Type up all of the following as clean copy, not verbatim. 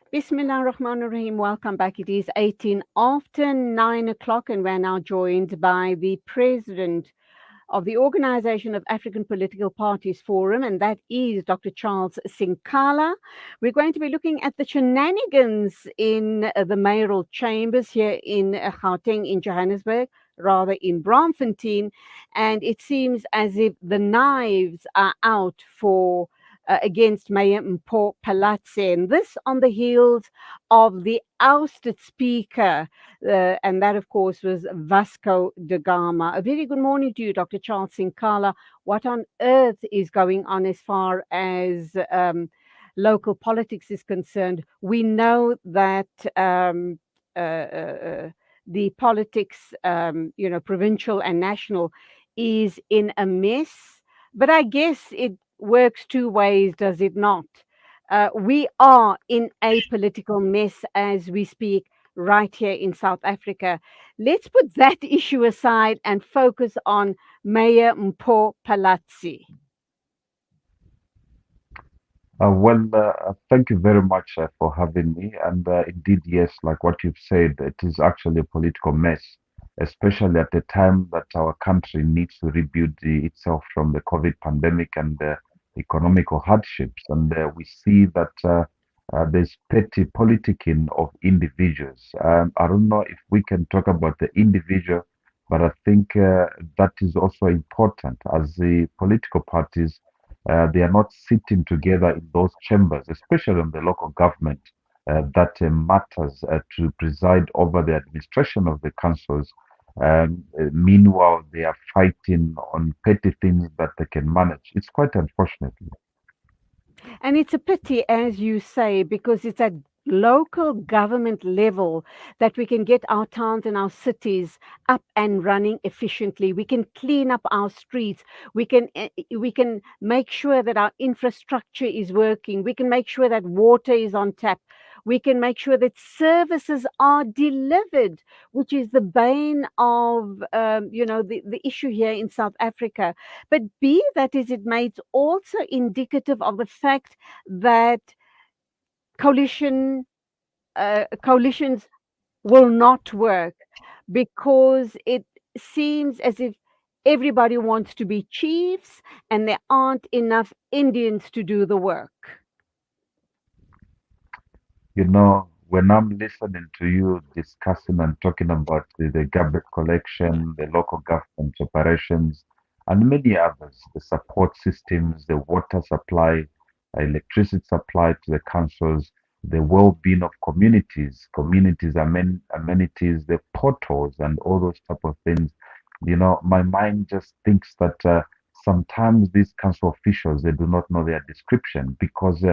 Bismillah ar-Rahman ar-Rahim. Welcome back. It is 18 after 9 o'clock, and we're now joined by the president of the Organization of African Political Parties Forum, and that is Dr. Charles Sinkala. We're going to be looking at the shenanigans in the mayoral chambers here in Gauteng, in Johannesburg, rather in Braamfontein, and it seems as if the knives are out for. Against Mayor Mpho Phalatse, and this on the heels of the ousted speaker, and that, of course, was Vasco da Gama. A very good morning to you, Dr. Charles Sinkala. What on earth is going on as far as local politics is concerned? We know that the politics, provincial and national, is in a mess. But I guess it works two ways, does it not? We are in a political mess as we speak right here in South Africa. Let's put that issue aside and focus on Mayor Mpho Phalatse. Thank you very much for having me. And indeed, yes, like what you've said, it is actually a political mess, especially at the time that our country needs to rebuild itself from the COVID pandemic and economical hardships. And we see that there's petty politicking of individuals. I don't know if we can talk about the individual, but I think that is also important as the political parties they are not sitting together in those chambers, especially on the local government that matters to preside over the administration of the councils. Meanwhile, they are fighting on petty things that they can manage. It's quite unfortunate. And it's a pity, as you say, because it's at local government level that we can get our towns and our cities up and running efficiently. We can clean up our streets. We can make sure that our infrastructure is working. We can make sure that water is on tap. We can make sure that services are delivered, which is the bane of the issue here in South Africa. But be that as it may, it's also indicative of the fact that coalition coalitions will not work because it seems as if everybody wants to be chiefs and there aren't enough Indians to do the work. You know, when I'm listening to you discussing and talking about the garbage collection, the local government operations, and many others, the support systems, the water supply, electricity supply to the councils, the well-being of communities, amenities, the portals, and all those type of things, my mind just thinks that sometimes these council officials, they do not know their description because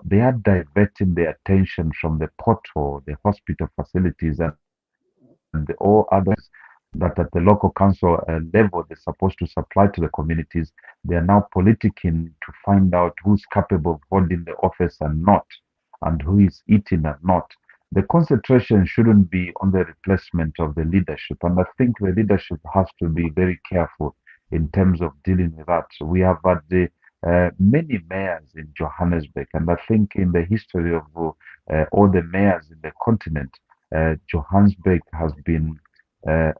they are diverting their attention from the portal, the hospital facilities, and all others that at the local council level they're supposed to supply to the communities. They are now politicking to find out who's capable of holding the office and not, and who is eating and not. The concentration shouldn't be on the replacement of the leadership, and I think the leadership has to be very careful in terms of dealing with that. We have had many mayors in Johannesburg, and I think in the history of all the mayors in the continent, Johannesburg has been a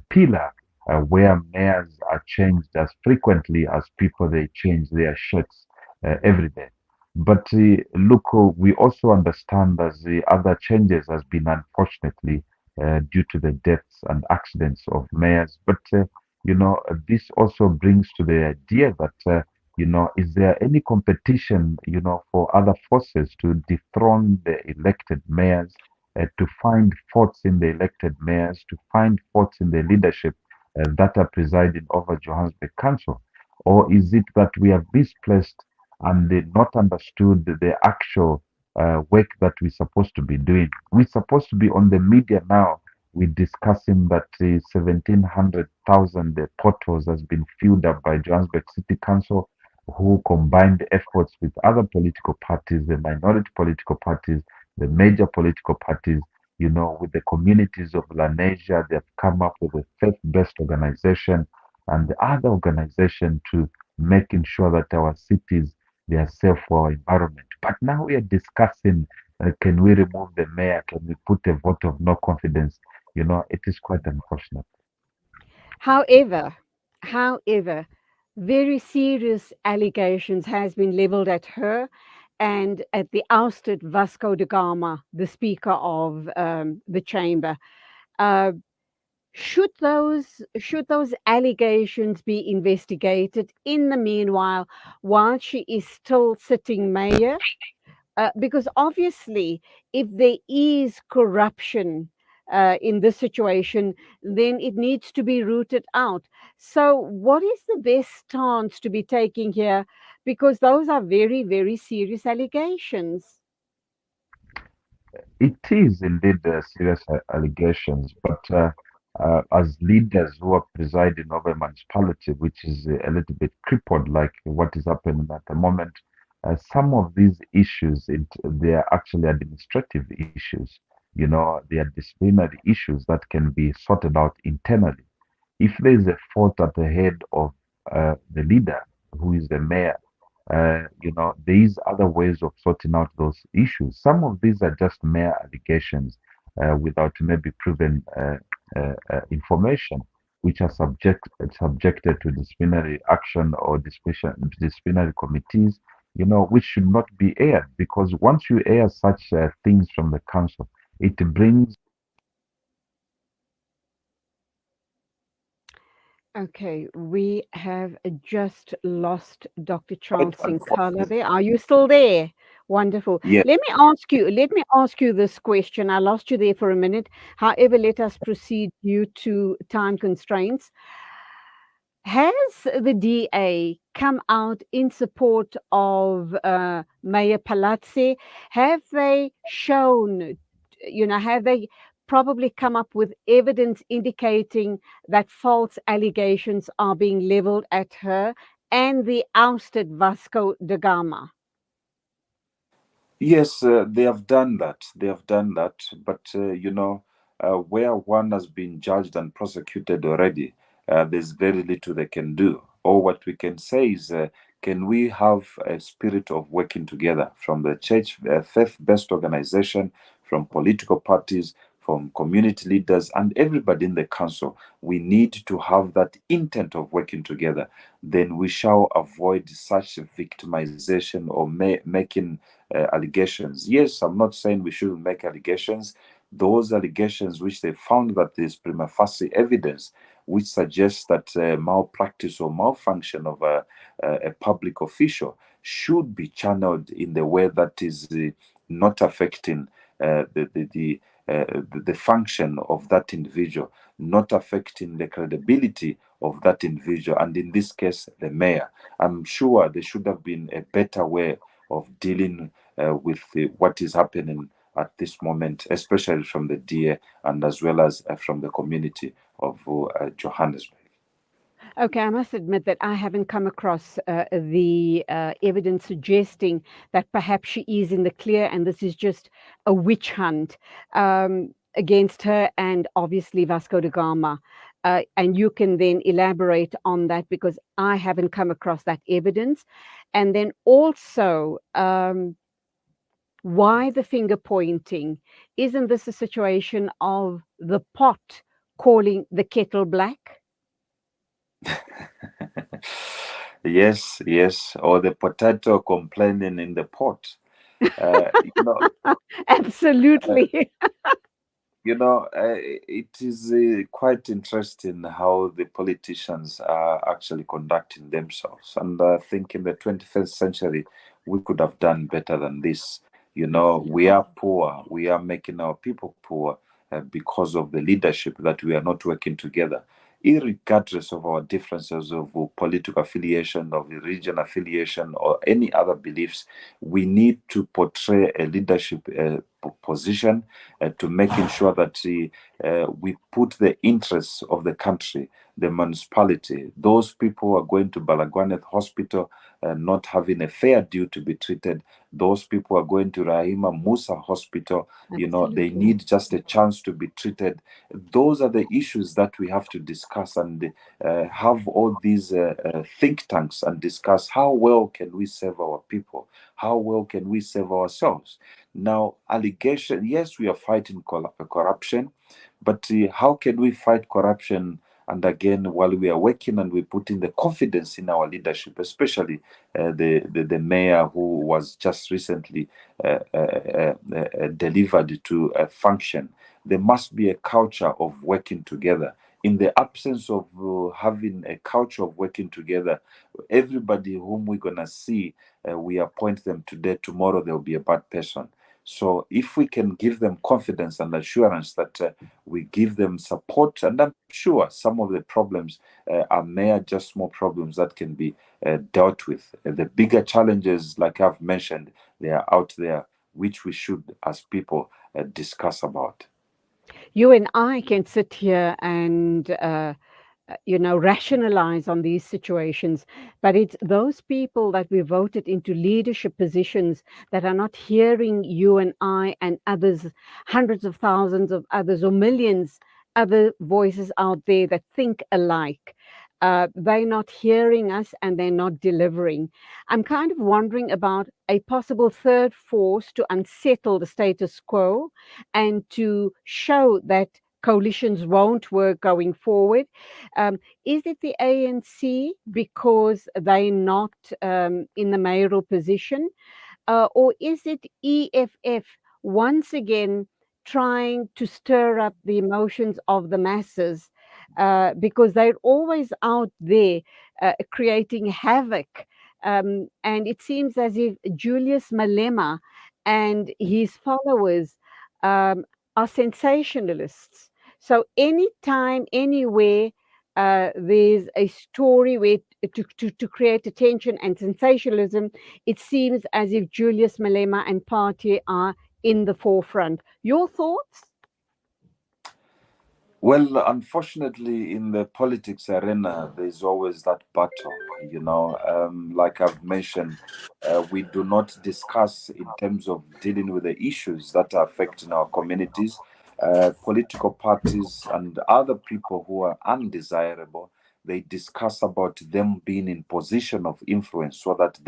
pillar where mayors are changed as frequently as people they change their shirts every day. But look, we also understand that the other changes has been unfortunately due to the deaths and accidents of mayors. But this also brings to the idea that is there any competition, for other forces to dethrone the elected mayors, to find faults in the elected mayors, to find faults in the leadership that are presiding over Johannesburg Council? Or is it that we have misplaced and they not understood the actual work that we're supposed to be doing? We're supposed to be on the media now. We're discussing that 1,700,000 portals has been filled up by Johannesburg City Council, who combined efforts with other political parties, the minority political parties, the major political parties, with the communities of Lanesia. They've come up with a faith-based organization and the other organization to making sure that our cities they are safe for our environment. But now we are discussing, can we remove the mayor? Can we put a vote of no confidence? It is quite unfortunate. However, however, very serious allegations has been leveled at her and at the ousted Vasco da Gama, the Speaker of the Chamber. Uh, should those allegations be investigated in the meanwhile, while she is still sitting mayor? Because obviously, if there is corruption in this situation, then it needs to be rooted out. So, what is the best stance to be taking here? Because those are very, very serious allegations. It is indeed serious allegations, but as leaders who are presiding over a municipality which is a little bit crippled, like what is happening at the moment, some of these issues, they are actually administrative issues. They are disciplinary issues that can be sorted out internally. If there is a fault at the head of the leader, who is the mayor, there is other ways of sorting out those issues. Some of these are just mere allegations without maybe proven information, which are subjected to disciplinary action or disciplinary committees, which should not be aired, because once you air such things from the council, it brings Okay, we have just lost Dr. Quite Charles Sinkala unfortunate. there. Are you still there? Wonderful. Yes, Let me ask you this question. I lost you there for a minute. However, let us proceed due to time constraints. Has the DA come out in support of Mayor Phalatse? Have they shown, have they probably come up with evidence indicating that false allegations are being leveled at her and the ousted Vasco da Gama? yes, they have done that. They have done that. But, where one has been judged and prosecuted already, there's very little they can do. Or what we can say is, can we have a spirit of working together from the church, faith-based organization, from political parties, from community leaders, and everybody in the council? We need to have that intent of working together. Then we shall avoid such victimization or making allegations. Yes, I'm not saying we shouldn't make allegations. Those allegations which they found that there's prima facie evidence which suggests that malpractice or malfunction of a public official should be channeled in the way that is not affecting the function of that individual, not affecting the credibility of that individual, and in this case, the mayor. I'm sure there should have been a better way of dealing with what is happening at this moment, especially from the DA and as well as from the community of Johannesburg. Okay, I must admit that I haven't come across the evidence suggesting that perhaps she is in the clear and this is just a witch hunt against her and obviously Vasco da Gama. And you can then elaborate on that because I haven't come across that evidence. And then also, why the finger pointing? Isn't this a situation of the pot calling the kettle black? Yes, yes, or the potato complaining in the pot. Uh, you know, uh, Absolutely. it is quite interesting how the politicians are actually conducting themselves. And I think in the 21st century, we could have done better than this. We are poor. We are making our people poor because of the leadership that we are not working together. Irregardless of our differences of political affiliation, of religion affiliation, or any other beliefs, we need to portray a leadership position, to making sure that we put the interests of the country, the municipality, those people who are going to Balagwanet Hospital not having a fair due to be treated, those people who are going to Rahima Musa Hospital, they Absolutely. need just a chance to be treated. Those are the issues that we have to discuss, and have all these think tanks and discuss how well can we serve our people, how well can we serve ourselves. Now, allegation, yes, we are fighting corruption, but how can we fight corruption? And again, while we are working and we put in the confidence in our leadership, especially the mayor who was just recently delivered to a function, there must be a culture of working together. In the absence of having a culture of working together, everybody whom we're going to see, we appoint them today, tomorrow they'll be a bad person. So if we can give them confidence and assurance that we give them support, and I'm sure some of the problems are mere just small problems that can be dealt with. The bigger challenges, like I've mentioned, they are out there, which we should, as people, discuss about. You and I can sit here and rationalize on these situations, but it's those people that we voted into leadership positions that are not hearing you and I and others, hundreds of thousands of others, or millions other voices out there that think alike. They're not hearing us and they're not delivering. I'm kind of wondering about a possible third force to unsettle the status quo and to show that coalitions won't work going forward. Um, is it the ANC because they're not in the mayoral position? Or is it EFF once again trying to stir up the emotions of the masses because they're always out there creating havoc? And it seems as if Julius Malema and his followers um, are sensationalists. So anytime, anywhere, there's a story where to create attention and sensationalism, it seems as if Julius Malema and party are in the forefront. Your thoughts? Well, unfortunately, in the politics arena, there's always that battle. Like I've mentioned, we do not discuss in terms of dealing with the issues that are affecting our communities. Political parties and other people who are undesirable, they discuss about them being in position of influence, so that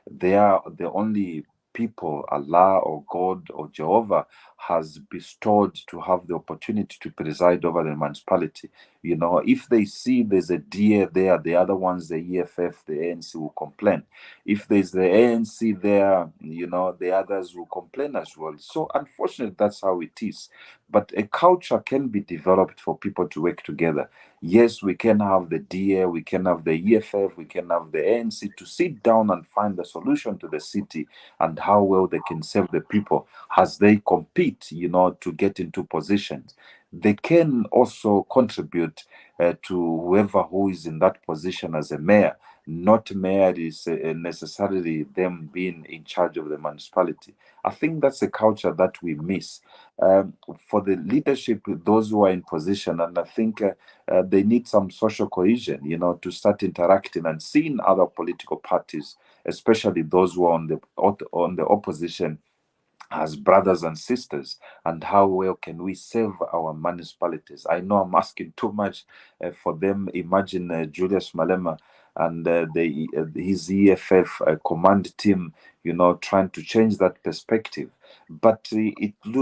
they are the only people Allah or God or Jehovah has bestowed to have the opportunity to preside over the municipality. If they see there's a DA there, the other ones, the EFF, the ANC, will complain. If there's the ANC there, the others will complain as well. So unfortunately, that's how it is. But a culture can be developed for people to work together. Yes, we can have the DA, we can have the EFF, we can have the ANC to sit down and find a solution to the city and how well they can serve the people as they compete, to get into positions. They can also contribute to whoever who is in that position as a mayor. Not mayor is necessarily them being in charge of the municipality. I think that's a culture that we miss. For the leadership, those who are in position, and I think they need some social cohesion, to start interacting and seeing other political parties, especially those who are on the opposition, as brothers and sisters, and how well can we serve our municipalities. I know I'm asking too much for them. Imagine Julius Malema and his EFF command team, trying to change that perspective. But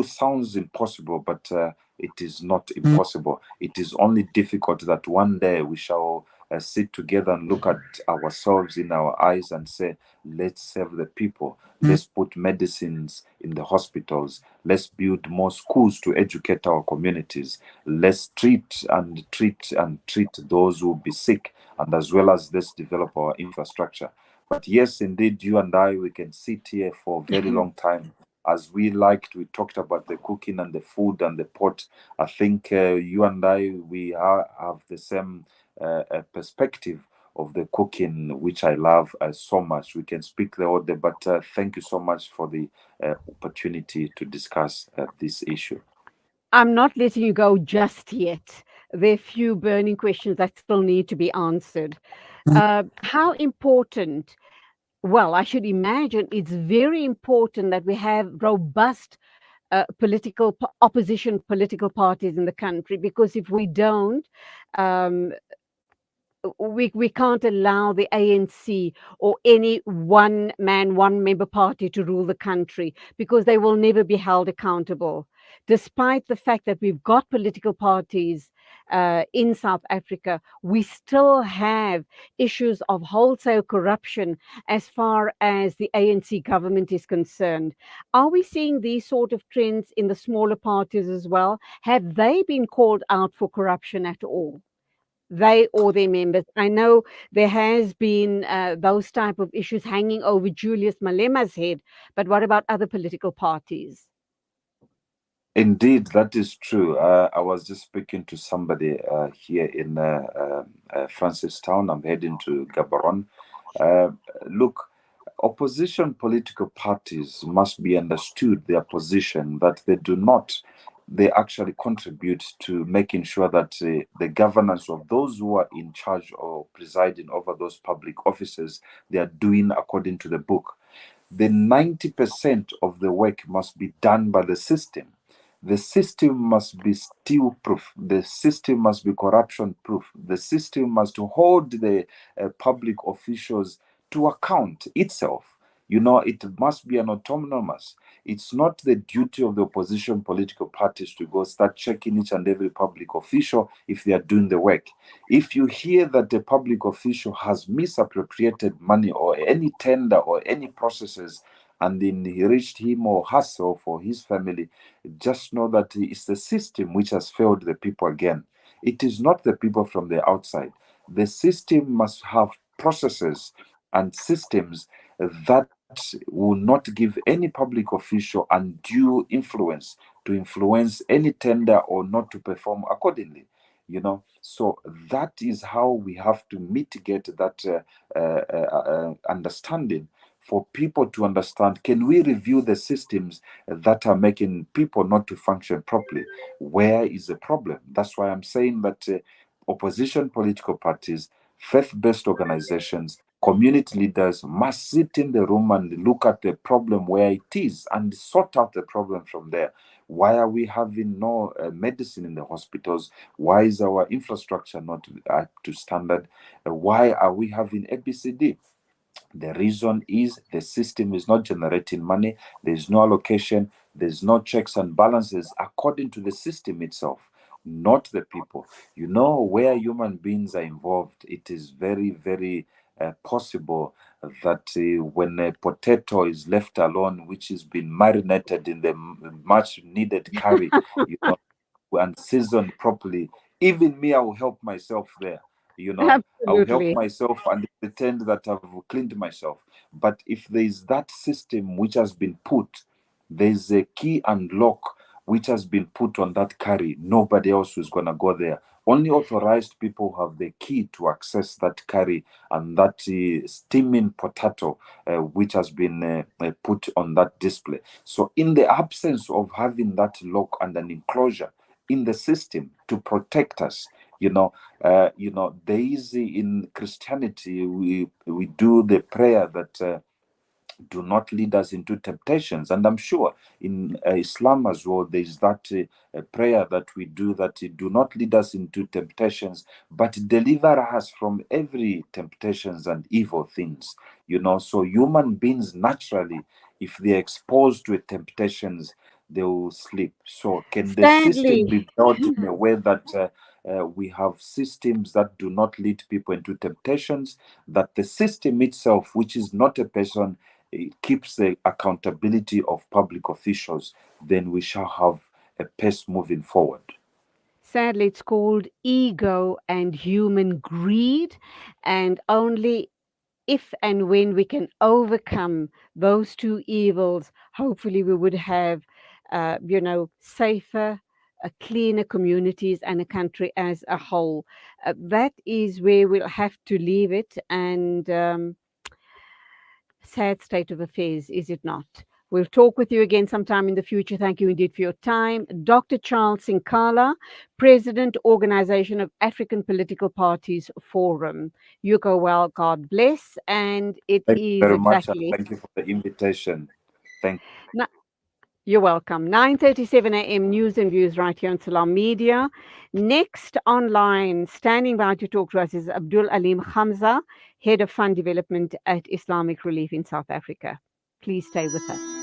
sounds impossible, but it is not impossible. It is only difficult that one day we shall sit together and look at ourselves in our eyes and say, let's serve the people. Let's put medicines in the hospitals. Let's build more schools to educate our communities. Let's treat those who be sick, and as well as let's develop our infrastructure. But yes, indeed, you and I, we can sit here for a very long time. As we talked about the cooking and the food and the pot. I think you and I, we have the same perspective of the cooking, which I love so much. We can speak the order, but thank you so much for the opportunity to discuss this issue. I'm not letting you go just yet. There are few burning questions that still need to be answered. How important, well, I should imagine it's very important that we have robust opposition political parties in the country, because if we don't, um, we can't allow the ANC or any one man, one member party to rule the country, because they will never be held accountable. Despite the fact that we've got political parties in South Africa, we still have issues of wholesale corruption as far as the ANC government is concerned. Are we seeing these sort of trends in the smaller parties as well? Have they been called out for corruption at all? They or their members. I know there has been those type of issues hanging over Julius Malema's head, but what about other political parties? Indeed, that is true. I was just speaking to somebody here in Francistown. I'm heading to Gaborone. Uh, Look, opposition political parties must be understood their position that they actually contribute to making sure that the governance of those who are in charge or presiding over those public offices, they are doing according to the book. The 90% of the work must be done by the system. The system must be steal proof. The system must be corruption proof. The system must hold the public officials to account itself. It must be an autonomous. It's not the duty of the opposition political parties to go start checking each and every public official if they are doing the work. If you hear that the public official has misappropriated money or any tender or any processes, and then he reached him or herself or his family, just know that it's the system which has failed the people again. It is not the people from the outside. The system must have processes and systems that will not give any public official undue influence to influence any tender or not to perform accordingly. So that is how we have to mitigate that understanding, for people to understand, can we review the systems that are making people not to function properly? Where is the problem? That's why I'm saying that opposition political parties, faith-based organizations, community leaders must sit in the room and look at the problem where it is and sort out the problem from there. Why are we having no medicine in the hospitals? Why is our infrastructure not up to standard? Why are we having ABCD? The reason is the system is not generating money, there's no allocation, there's no checks and balances according to the system itself, not the people. Where human beings are involved, it is very, very possible that when a potato is left alone, which has been marinated in the much needed curry, you know, and seasoned properly, even me, I will help myself there. I'll help Absolutely. myself and pretend that I've cleaned myself. But if there is that system which has been put, there's a key and lock which has been put on that curry. Nobody else is going to go there. Only authorized people have the key to access that curry and that steaming potato which has been put on that display. So, in the absence of having that lock and an enclosure in the system to protect us, there is in Christianity we do the prayer that do not lead us into temptations, and I'm sure in Islam as well there is that prayer that we do, that do not lead us into temptations but deliver us from every temptations and evil things. So human beings naturally, if they're exposed to temptations, they will sleep. So can the system Sadly, be built in a way that we have systems that do not lead people into temptations, that the system itself, which is not a person, it keeps the accountability of public officials, then we shall have a pace moving forward. sadly, it's called ego and human greed, and only if and when we can overcome those two evils, hopefully we would have, safer, cleaner communities and a country as a whole. That is where we'll have to leave it. And sad state of affairs, is it not? We'll talk with you again sometime in the future. Thank you indeed for your time. Dr. Charles Sinkala, President, Organization of African Political Parties Forum. You go well, God bless. And it Thank you is very much, and exactly, thank you for the invitation. Thank no, you're welcome. 9:37 a.m. news and views right here on Salam Media. Next online, standing by to talk to us is Abdul Alim Hamza, Head of Fund Development at Islamic Relief in South Africa. Please stay with us.